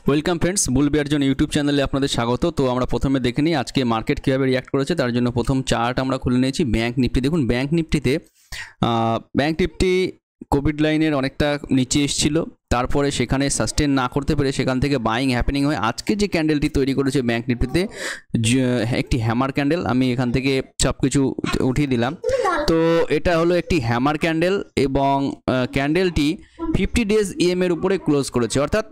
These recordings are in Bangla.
ওয়েলকাম ফ্রেন্ডস, বুল বিয়ার জন্য ইউটিউব চ্যানেলে আপনাদের স্বাগত। তো আমরা প্রথমে দেখে নিই আজকে মার্কেট কীভাবে রিয়াক্ট করেছে। তার জন্য প্রথম চার্ট আমরা খুলে নিয়েছি ব্যাঙ্ক নিফটি। দেখুন ব্যাঙ্ক নিফটি কোভিড লাইনের অনেকটা নিচে এসেছিল, তারপরে সেখানে সাস্টেন না করতে পেরে সেখান থেকে বাইং হ্যাপেনিং হয়ে আজকে যে ক্যান্ডেলটি তৈরি করেছে ব্যাঙ্ক নিফটিতে একটি হ্যামার ক্যান্ডেল। আমি এখান থেকে সব কিছু উঠিয়ে দিলাম। তো এটা হলো একটি হ্যামার ক্যান্ডেল এবং ক্যান্ডেলটি 50 ডেজ ইএম এর উপরে ক্লোজ করেছে, অর্থাৎ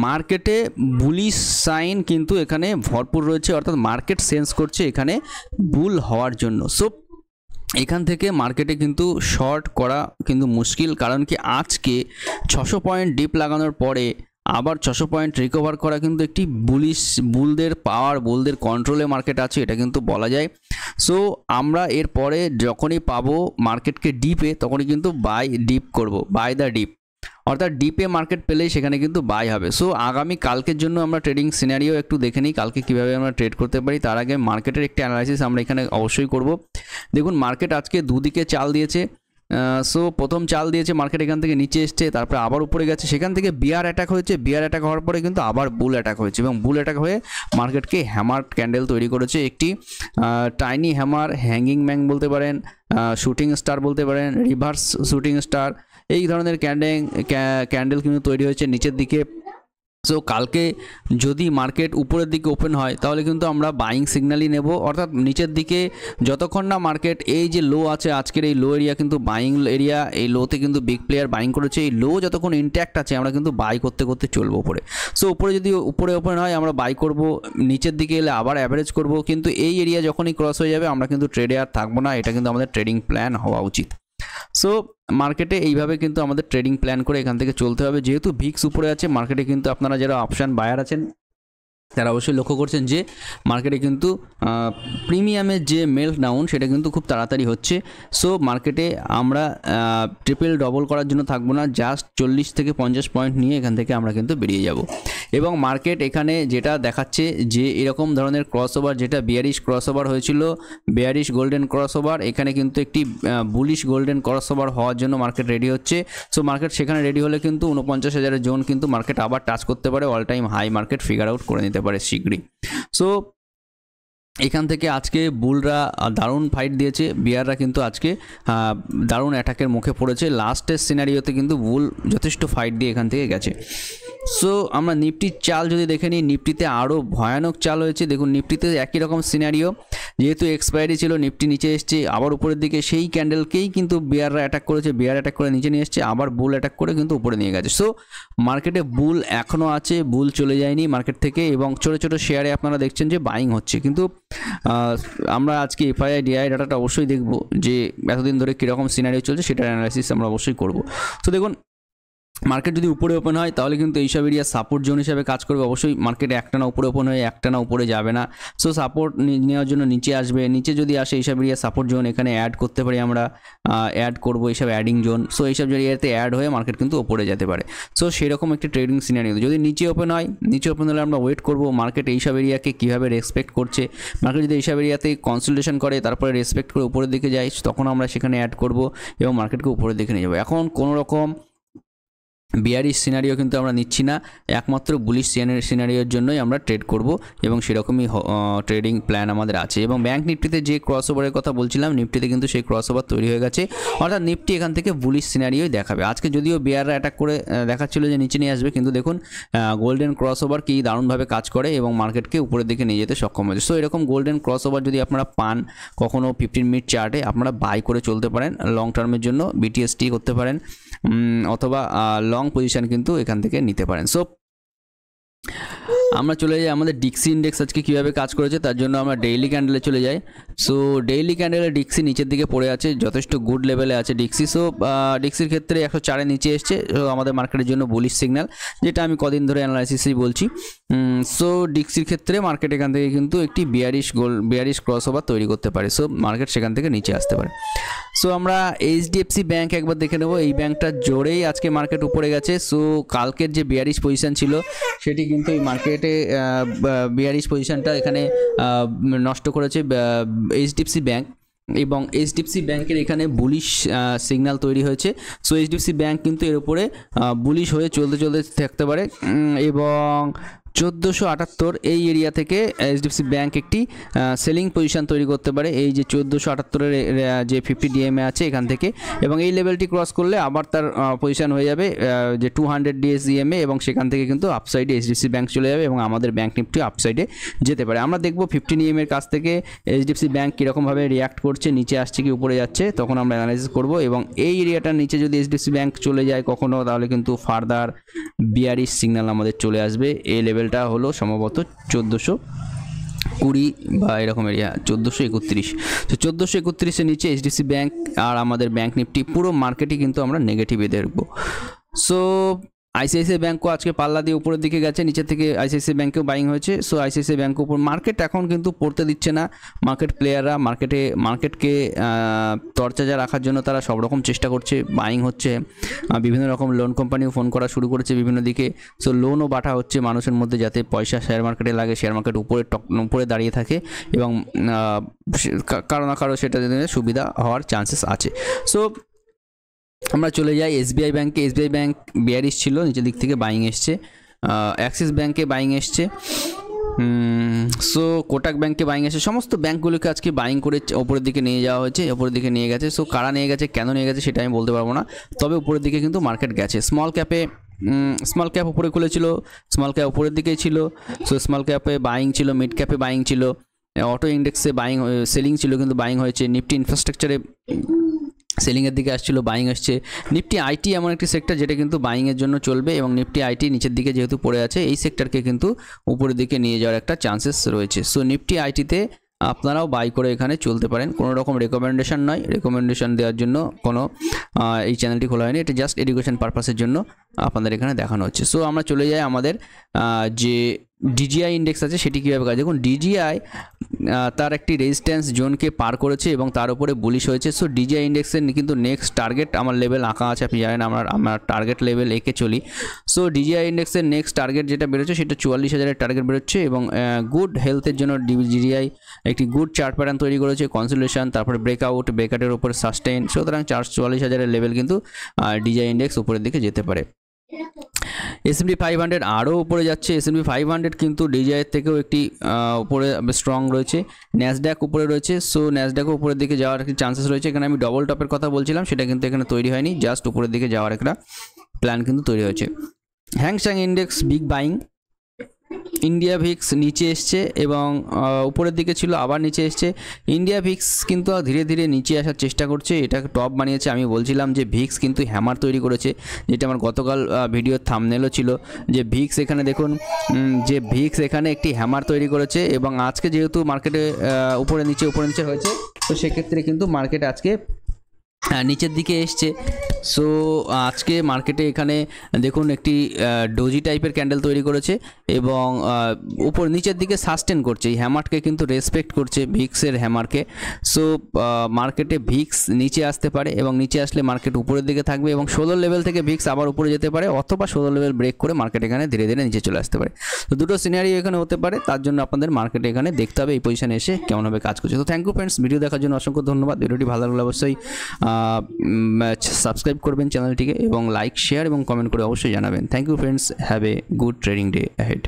মার্কেটে বুলিশ সাইন কিন্তু এখানে ভরপুর রয়েছে, অর্থাৎ মার্কেট সেন্স করছে এখানে বুল হওয়ার জন্য। সো এখান থেকে মার্কেটে কিন্তু শর্ট করা কিন্তু মুশকিল, কারণ কি আজকে 600 পয়েন্ট ডিপ লাগানোর পরে আবার 600 পয়েন্ট রিকভার করা কিন্তু একটি বুলদের পাওয়ার, বুলদের কন্ট্রোলে মার্কেট আছে, এটা কিন্তু বলা যায়। সো আমরা এরপরে যখনই পাবো মার্কেটকে ডিপে, তখনই কিন্তু বাই ডিপ করব, বাই দ্য ডিপ, অর্থাৎ ডিপে মার্কেট পেলেই সেখানে কিন্তু বাই হবে। সো আগামী কালকের জন্য আমরা ট্রেডিং সিনারিও একটু দেখে নিই, কালকে কীভাবে আমরা ট্রেড করতে পারি। তার আগে মার্কেটের একটি অ্যানালাইসিস আমরা এখানে অবশ্যই করব। দেখুন মার্কেট আজকে দুদিকে চাল দিয়েছে। সো প্রথম চাল দিয়েছে মার্কেট, এখান থেকে নিচে এসছে, তারপরে আবার উপরে গেছে, সেখান থেকে বিয়ার অ্যাটাক হয়েছে, বিয়ার অ্যাটাক হওয়ার পরে কিন্তু আবার বুল অ্যাটাক হয়েছে এবং বুল অ্যাটাক হয়ে মার্কেটকে হ্যামার ক্যান্ডেল তৈরি করেছে। একটি টাইনি হ্যামার, হ্যাঙ্গিং ম্যান বলতে পারেন, শুটিং স্টার বলতে পারেন, রিভার্স শুটিং স্টার, এই ধরনের ক্যান্ডেল কিন্তু তৈরি হয়েছে নিচের দিকে। সো কালকে যদি মার্কেট উপরের দিকে ওপেন হয় তাহলে কিন্তু আমরা বাইং সিগন্যালই নেব, অর্থাৎ নিচের দিকে যতক্ষণ না মার্কেট এই যে লো আছে আজকের এই লো এরিয়া কিন্তু বাইং এরিয়া, এই লোতে কিন্তু বিগ প্লেয়ার বাইং করেছে, এই লো যতক্ষণ ইনট্যাক্ট আছে আমরা কিন্তু বাই করতে করতে চলবো উপরে। সো উপরে যদি উপরে ওপেন হয় আমরা বাই করব, নিচের দিকে এলে আবার অ্যাভারেজ করব, কিন্তু এই এরিয়া যখনই ক্রস হয়ে যাবে আমরা কিন্তু ট্রেডে আর থাকবো না, এটা কিন্তু আমাদের ট্রেডিং প্ল্যান হওয়া উচিত। সো মার্কেটে এইভাবে কিন্তু আমাদের ট্রেডিং প্ল্যান করে এখান থেকে চলতে হবে। যেহেতু ভিক্স উপরে আছে মার্কেটে, কিন্তু আপনারা যারা অপশান বায়ার আছেন তারা অবশ্যই লক্ষ্য করছেন যে মার্কেটে কিন্তু প্রিমিয়ামের যে মেল্ট ডাউন সেটা কিন্তু খুব তাড়াতাড়ি হচ্ছে। সো মার্কেটে আমরা ট্রিপল ডবল করার জন্য থাকবো না, জাস্ট 40 থেকে 50 পয়েন্ট নিয়ে এখান থেকে আমরা কিন্তু বেরিয়ে যাব। এবং মার্কেট এখানে যেটা দেখাচ্ছে যে এরকম ধরনের ক্রস ওভার, যেটা বিয়ারিশ ক্রস ওভার হয়েছিল, বিয়ারিশ গোল্ডেন ক্রস ওভার, এখানে কিন্তু একটি বুলিশ গোল্ডেন ক্রস ওভার হওয়ার জন্য মার্কেট রেডি হচ্ছে। সো মার্কেট সেখানে রেডি হলে কিন্তু 49,000-এর জোন কিন্তু মার্কেট আবার টাচ করতে পারে, all time high market figure out করে নিতে পারে শীঘ্রই। সো এখান থেকে আজকে বুলরা দারুণ ফাইট দিয়েছে, বিয়াররা কিন্তু আজকে দারুণ অ্যাটাকের মুখে পড়েছে। লাস্টের সিনারিওতে কিন্তু বুল যথেষ্ট ফাইট দিয়ে এখান থেকে গেছে। সো আমরা নিফটির চাল যদি দেখে নিই, নিফটিতে আরও ভয়ানক চাল হয়েছে। দেখুন নিফটিতে একই রকম সিনারিও, যেহেতু এক্সপায়ারি ছিল নিফটি নিচে এসছে, আবার উপরের দিকে সেই ক্যান্ডেলকেই কিন্তু বিয়াররা অ্যাটাক করেছে, বিয়ার অ্যাটাক করে নিচে নিয়ে এসছে, আবার বুল অ্যাটাক করে কিন্তু উপরে নিয়ে গেছে। সো মার্কেটে বুল এখনও আছে, বুল চলে যায়নি মার্কেট থেকে, এবং ছোটো ছোটো শেয়ারে আপনারা দেখছেন যে বাইং হচ্ছে। কিন্তু আমরা আজকে এফআইআই ডিআই ডাটাটা অবশ্যই দেখব যে এতদিন ধরে কীরকম সিনারিও চলছে, সেটার অ্যানালাইসিস আমরা অবশ্যই করব। তো দেখুন মার্কেট যদি উপরে ওপেন হয় তাহলে কিন্তু এইসব এরিয়া সাপোর্ট জোন হিসাবে কাজ করবে। অবশ্যই মার্কেট একটানা উপরে ওপেন হয়ে একটানা উপরে যাবে না। সো সাপোর্ট নেওয়ার জন্য নিচে আসবে, নিচে যদি আসে এইসব এরিয়া সাপোর্ট জোন, এখানে অ্যাড করতে পারি আমরা, অ্যাড করবো এইসব অ্যাডিং জোন। সো এইসব এরিয়াতে অ্যাড হয়ে মার্কেট কিন্তু ওপরে যেতে পারে। সো সেরকম একটি ট্রেডিং সিনারিও যদি নিচে ওপেন হয়, নিচে ওপেন হলে আমরা ওয়েট করবো মার্কেট এইসব এরিয়াকে কীভাবে রেসপেক্ট করছে। মার্কেট যদি এইসব এরিয়াতে কনসোলিডেশন করে তারপরে রেসপেক্ট করে উপরের দিকে যায়, তখন আমরা সেখানে অ্যাড করবো এবং মার্কেটকে উপরের দিকে নিয়ে যাবো। এখন কোনো রকম বিয়ারিশ সিনারিও কিন্তু আমরা নিচ্ছি না, একমাত্র বুলিশ সিনারিওর জন্যই আমরা ট্রেড করব এবং সেরকমই ট্রেডিং প্ল্যান আমাদের আছে। এবং ব্যাঙ্ক নিফটিতে যে ক্রস ওভারের কথা বলছিলাম, নিফটিতে কিন্তু সেই ক্রস ওভার তৈরি হয়ে গেছে, অর্থাৎ নিফটি এখান থেকে বুলিশ সিনারিওই দেখাবে। আজকে যদিও বিয়াররা অ্যাটাক করে দেখাচ্ছিল যে নিচে নিয়ে আসবে, কিন্তু দেখুন গোল্ডেন ক্রস ওভার কি দারুণভাবে কাজ করে এবং মার্কেটকে উপরের দিকে নিয়ে যেতে সক্ষম হয়েছে। সো এরকম গোল্ডেন ক্রস ওভার যদি আপনারা পান কখনও 15 মিনিট চার্টে, আপনারা বাই করে চলতে পারেন লং টার্মের জন্য, বিটিএসটি করতে পারেন অথবা লং পজিশন কিন্তু এখান থেকে নিতে পারেন। সো আমরা চলে যাই আমাদের ডিক্সি ইন্ডেক্স আজকে কীভাবে কাজ করেছে, তার জন্য আমরা ডেইলি ক্যান্ডেলে চলে যাই। সো ডেইলি ক্যান্ডেলে ডিক্সি নিচের দিকে পড়ে আছে, যথেষ্ট গুড লেভেলে আছে ডিক্সি। সো ডিক্সির ক্ষেত্রে 104-এর নিচে এসছে, আমাদের মার্কেটের জন্য বুলিশ সিগন্যাল, যেটা আমি কদিন ধরে অ্যানালাইসিসই বলছি। সো ডিক্সির ক্ষেত্রে মার্কেট এখান থেকে কিন্তু একটি বিয়ারিশ ক্রস ওভার তৈরি করতে পারে। সো মার্কেট সেখান থেকে নিচে আসতে পারে। সো আমরা এইচডিএফসি ব্যাঙ্ক একবার দেখে নেব, এই ব্যাঙ্কটা জোরেই আজকে মার্কেট উপরে গেছে। সো কালকের যে বিয়ারিশ পজিশন ছিল সেটি কিন্তু এই মার্কেটে বিয়ারিশ পজিশনটা এখানে নষ্ট করেছে এইচডিএফসি ব্যাঙ্ক। এবং এইচডিএফসি ব্যাংকের এখানে বুলিশ সিগন্যাল তৈরি হয়েছে। সো এইচডিএফসি ব্যাংক কিন্তু এর উপরে বুলিশ হয়ে চলতে থাকতে পারে এবং 1478 এই এরিয়া থেকে এইচডিএফসি ব্যাংক একটি সেলিং পজিশন তৈরি করতে পারে, এই যে 1478-এর যে 50 ডিএমএ আছে এখান থেকে, এবং এই লেভেলটি ক্রস করলে আবার তার পজিশন হয়ে যাবে যে 200 ডিএসইএমএ এবং সেখান থেকে কিন্তু আপসাইডে এইচডিএফসি ব্যাংক চলে যাবে এবং আমাদের ব্যাংক নিফটি আপসাইডে যেতে পারে। আমরা দেখব 15 EM-এর কাছ থেকে এইচডিএফসি ব্যাংক কীরকমভাবে রিয়াক্ট করছে, নিচে আসছে কি উপরে যাচ্ছে, তখন আমরা অ্যানালাইসিস করব। এবং এই এরিয়াটার নিচে যদি এইচডিএফসি ব্যাংক চলে যায় কখনো, তাহলে কিন্তু ফার্দার বিয়ারিশ সিগন্যাল আমাদের চলে আসবে। এই লেভেলটা হলো সম্ভবত 1420 বা এরকম এরিয়া, 1431। তো 1431-এর নিচে এইচডিএফসি ব্যাংক আর আমাদের ব্যাংক নিফটি পুরো মার্কেটই কিন্তু আমরা নেগেটিভে দেখবো। সো আইসিআইসিআই ব্যাংকও আজকে পাল্লা দিয়ে উপরের দিকে গেছে, নিচে থেকে আইসিআইসিআই ব্যাংকেও বাইং হয়েছে। সো আইসিআইসিআই ব্যাংকের উপর মার্কেট এখন কিন্তু পড়তে দিচ্ছে না। মার্কেট প্লেয়াররা মার্কেটকে তরতাজা রাখার জন্য তারা সব রকম চেষ্টা করছে, বাইং হচ্ছে, বিভিন্ন রকম লোন কোম্পানিও ফোন করা শুরু করেছে বিভিন্ন দিকে। সো লোনও বাটা হচ্ছে মানুষের মধ্যে, যাতে পয়সা শেয়ার মার্কেটে লাগে, শেয়ার মার্কেট উপরে দাঁড়িয়ে থাকে এবং কারো না কারো সেটা সুবিধা হওয়ার চান্সেস আছে। সো আমরা চলে যাই এসবিআই ব্যাংকে। এসবিআই ব্যাংক বিয়ারিশ ছিল, নিচের দিক থেকে বাইং এসছে। অ্যাক্সিস ব্যাংকে বাইং এসছে। সো কোটাক ব্যাংকে বাইং এসে সমস্ত ব্যাংকগুলোকে আজকে বাইং করে ওপরের দিকে নিয়ে যাওয়া হয়েছে, ওপরের দিকে নিয়ে গেছে। সো কারা নিয়ে গেছে, কেন নিয়ে গেছে সেটা আমি বলতে পারবো না, তবে উপরের দিকে কিন্তু মার্কেট গেছে। স্মল ক্যাপ উপরে খুলেছিল, স্মল ক্যাপ উপরের দিকেই ছিল। সো স্মল ক্যাপে বাইং ছিল, মিড ক্যাপে বাইং ছিল, অটো ইন্ডেক্সে বাইং সেলিং ছিল কিন্তু বাইং হয়েছে। নিফটি ইনফ্রাস্ট্রাকচারে সেলিংয়ের দিকে আসছিল, বাইং আসছে। নিফটি আইটি এমন একটি সেক্টর যেটা কিন্তু বাইংয়ের জন্য চলবে এবং নিফটি আইটি নিচের দিকে যেহেতু পড়ে আছে, এই সেক্টরকে কিন্তু উপরের দিকে নিয়ে যাওয়ার একটা চান্সেস রয়েছে। সো নিফটি আইটিতে আপনারাও বাই করে এখানে চলতে পারেন। কোনো রকম রেকমেন্ডেশন নয়, রেকমেন্ডেশন দেওয়ার জন্য কোনো এই চ্যানেলটি খোলা হয়নি, এটা জাস্ট এডুকেশন পারপাসের জন্য আপনাদের এখানে দেখানো হচ্ছে। সো আমরা চলে যাই আমাদের যে ডিজিআই ইন্ডেক্স আছে সেটি কীভাবে কাজ। দেখুন ডিজিআই তার একটি রেজিস্ট্যান্স জোনকে পার করেছে এবং তার উপরে বুলিশ হয়েছে। সো ডিজিআই ইন্ডেক্সের কিন্তু নেক্সট টার্গেট আমার লেভেল আঁকা আছে, আপনি জানেন আমার টার্গেট লেভেল এঁকে চলি। সো ডিজিআই ইন্ডেক্সের নেক্সট টার্গেট যেটা বেরোচ্ছে সেটা 44,000-এর টার্গেট বেরোচ্ছে এবং গুড হেলথের জন্য ডিজিআই একটি গুড চার্ট প্যাটার্ন তৈরি করেছে, কনসোলিডেশন, তারপরে ব্রেকআউটের উপরে সাস্টেইন। সুতরাং 44,000-এর লেভেল কিন্তু ডিজিআই ইন্ডেক্স উপরের দিকে যেতে পারে। S&P 500 আরও উপরে যাচ্ছে। S&P 500 কিন্তু ডিজিআইয়ের থেকেও একটি উপরে স্ট্রং রয়েছে। ন্যাসড্যাক উপরে রয়েছে। সো ন্যাসড্যাকও উপরের দিকে যাওয়ার একটি চান্সেস রয়েছে। এখানে আমি ডবল টপের কথা বলছিলাম, সেটা কিন্তু এখানে তৈরি হয়নি, জাস্ট উপরের দিকে যাওয়ার একটা প্ল্যান কিন্তু তৈরি হয়েছে। Hang Seng index big buying. India Vicks নিচে এসছে এবং উপরের দিকে ছিল, আবার নিচে এসছে। ইন্ডিয়া ভিক্স কিন্তু ধীরে ধীরে নিচে আসার চেষ্টা করছে, এটাকে টপ বানিয়েছে। আমি বলছিলাম যে ভিক্স কিন্তু হ্যামার তৈরি করেছে, যেটা আমার গতকাল ভিডিওর থাম্বনেলও ছিল, যে ভিক্স এখানে দেখুন, যে ভিক্স এখানে একটি হ্যামার তৈরি করেছে এবং আজকে যেহেতু মার্কেটে উপরে নিচে হয়েছে, তো সেক্ষেত্রে কিন্তু মার্কেট আজকে নিচের দিকে এসছে। সো আজকে মার্কেটে এখানে দেখুন একটি ডোজি টাইপের ক্যান্ডেল তৈরি করেছে এবং উপর নিচের দিকে সাস্টেন করছে, এই হ্যামারকে কিন্তু রেসপেক্ট করছে ভিক্সের হ্যামারকে। সো মার্কেটে ভিক্স নিচে আসতে পারে এবং নিচে আসলে মার্কেট উপরের দিকে থাকবে এবং 16 লেভেল থেকে ভিক্স আবার উপরে যেতে পারে, অথবা 16 লেভেল ব্রেক করে মার্কেট এখানে ধীরে ধীরে নিচে চলে আসতে পারে। তো দুটো সিনারিও এখানে হতে পারে, তার জন্য আপনাদের মার্কেটে এখানে দেখতে হবে এই পজিশনে এসে কেমনভাবে কাজ করছে। তো থ্যাংক ইউ ফ্রেন্ডস, ভিডিও দেখার জন্য অসংখ্য ধন্যবাদ। ভিডিওটি ভালো লাগলে অবশ্যই সাবস্ক্রাইব করবেন চ্যানেলটিকে এবং লাইক, শেয়ার এবং কমেন্ট করে অবশ্যই জানাবেন। Thank you friends, have a good trading day ahead.